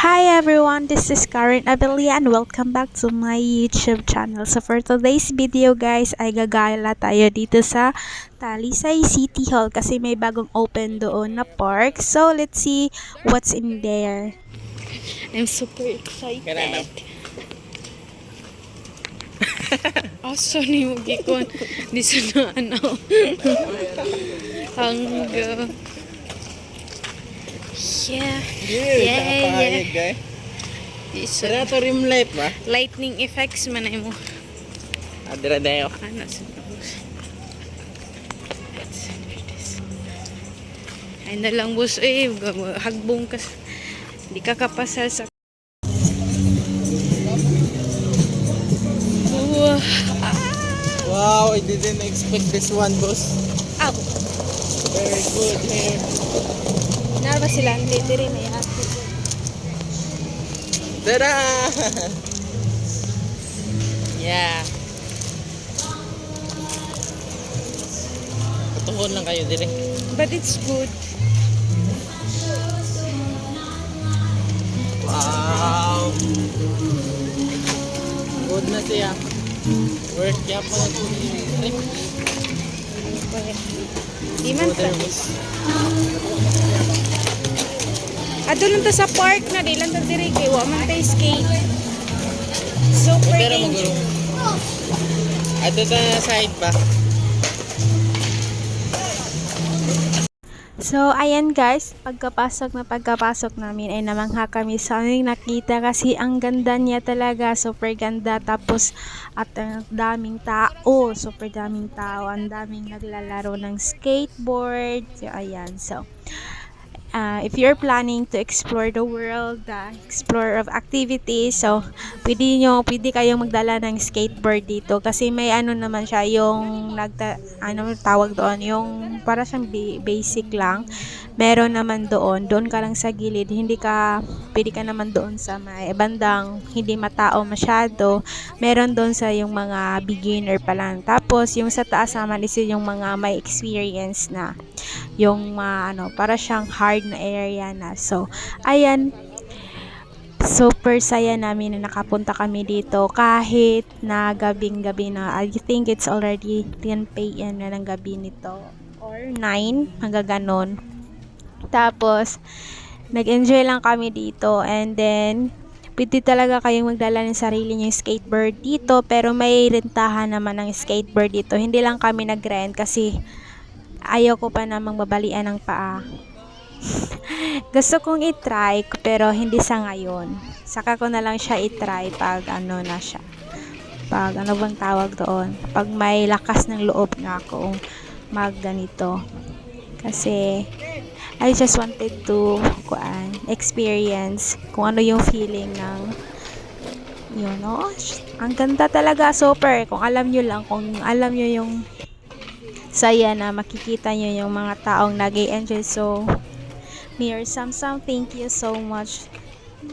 Hi everyone, this is Karen Abelia and welcome back to my YouTube channel. So for today's video guys, ay gagala tayo dito sa Talisay City Hall kasi may bagong open doon na park. So let's see what's in there. I'm super excited. Asa ni mo gikon? Di sa na ano. Hangga. Yeah. Sira to rim light ba? Lightning effects man ay mo. Adira dayo. Ano sa ay na lang bus hagbong ka di ka kapasal sa Wow, I didn't expect this one, boss. Ow! Very good hair. Narba sila hindi rin may ate. Tada! Yeah. Patuhon lang kayo dire. But it's good. Wow. Good na siya. Work kaya pa na ito. Di man ta. Ado lang ta sa park na di lang ta diri kay wa man tay skate. Super Pero dangerous. magulong. Ato ta na side ba? So, ayan guys, pagkapasok namin ay namangha kami sa aming nakita kasi ang ganda niya talaga, super ganda. Tapos, at ang daming tao, super daming tao, ang daming naglalaro ng skateboard. So, ayan, so, if you're planning to explore the world, explore of activities, so pwede kayong magdala ng skateboard dito kasi may ano naman siya yung tawag doon yung para siyang basic lang. Meron naman doon ka lang sa gilid, pwede ka naman doon sa may bandang hindi matao masyado. Meron doon sa yung mga beginner pa lang. Tapos yung sa taas naman is yung mga may experience na yung para siyang hard na area na. So, ayan, super saya namin na nakapunta kami dito kahit na gabing-gabi na. I think it's already 10 p.m. na ng gabi nito or 9, hanggang ganon. Tapos, nag-enjoy lang kami dito and then pwede talaga kayong magdala ng sarili niyong skateboard dito pero may rentahan naman ng skateboard dito. Hindi lang kami nag-rent kasi ayaw ko pa namang babalian ng paa. Gusto kong i-try pero hindi sa ngayon. Saka ko na lang siya i-try pag na siya. Pag bang tawag doon? Pag may lakas ng loob na akong magganito. Kasi I just wanted to experience kung ano yung feeling ng ang ganda talaga, super. Kung alam nyo yung saya na makikita nyo yung mga taong nag-i-enjoy. So, Mayor Samsam, thank you so much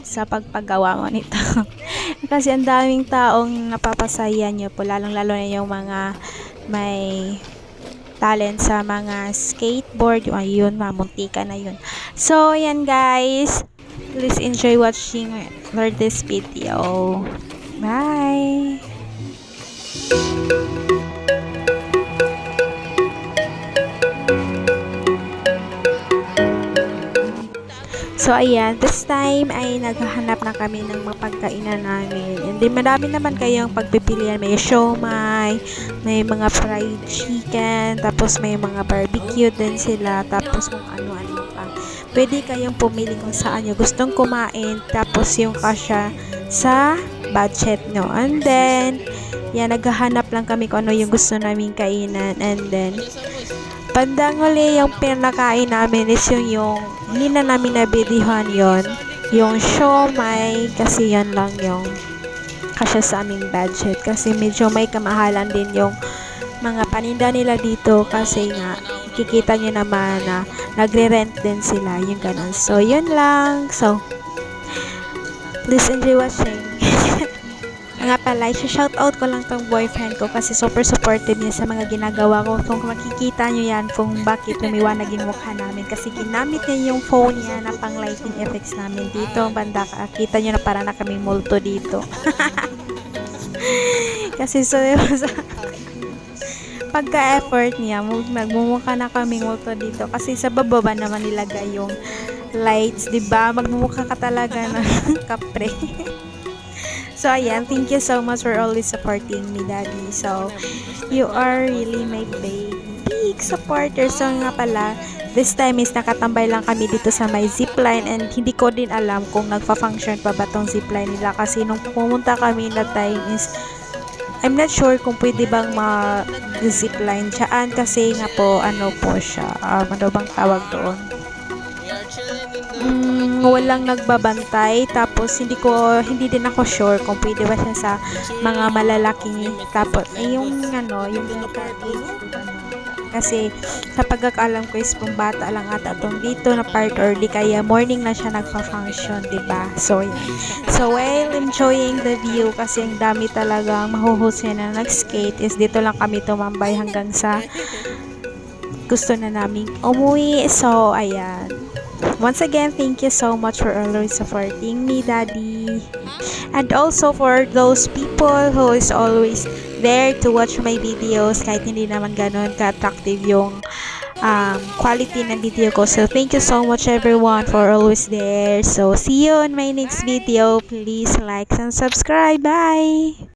sa pagpagawa mo nito. Kasi ang daming taong napapasaya nyo po, lalong-lalo na yung mga may talent sa mga skateboard. Ayun, mamuntika na yun. So, yan guys. Please enjoy watching this video. Bye! So, ayan, this time ay naghahanap na kami ng mga pagkainan namin. And then, madami naman kayong pagpipilian. May siomai, may mga fried chicken, tapos may mga barbecue din sila, tapos kung ano-ano pa. Pwede kayong pumili kung saan nyo gustong kumain, tapos yung kasya sa budget nyo. And then, yan, naghahanap lang kami kung ano yung gusto naming kainan. And then, bandang uli yung pinakain namin is yung hindi na namin nabidyohan yung siomai kasi yan lang yung kasya sa aming budget kasi medyo may kamahalan din yung mga paninda nila dito kasi nga kikita nyo naman na nagre-rent din sila yung ganun. So yun lang, so please enjoy watching. Nga pala, shoutout ko lang tong boyfriend ko kasi super supportive niya sa mga ginagawa ko. Kung makikita nyo yan kung bakit lumiwanag yung mukha namin. Kasi ginamit niya yung phone niya na pang lighting effects namin dito. Banda ka, kita nyo na para na kaming multo dito. Kasi so, pagka-effort niya, magmumukha na kaming multo dito. Kasi sa bababa naman nilagay yung lights, 'di ba? Magmumukha ka talaga ng kapre. So, ayan, thank you so much for always supporting me, Daddy. So, you are really my big supporter. So, nga pala, this time is nakatambay lang kami dito sa may zipline and hindi ko din alam kung nagfa-function pa ba tong zipline nila kasi nung pumunta kami na time is I'm not sure kung pwede bang mag-zipline dyan kasi nga po, ano po siya, ano bang tawag doon? We are chilling in the Walang nagbabantay tapos hindi din ako sure kung pwede ba siya sa mga malalaking tapos yung kasi sa pagkakaalam ko is bata lang ata tong dito na part or di kaya morning na siya nagpa-function, diba? So, yan. So, while enjoying the view kasi ang dami talagang mahuhusay na nag-skate is dito lang kami tumambay hanggang sa gusto na naming umuwi. So, ayan. Once again, thank you so much for always supporting me, Daddy. And also for those people who is always there to watch my videos kahit hindi naman ganun ka-attractive yung quality ng video ko. So, thank you so much everyone for always there. So, see you on my next video. Please like and subscribe. Bye!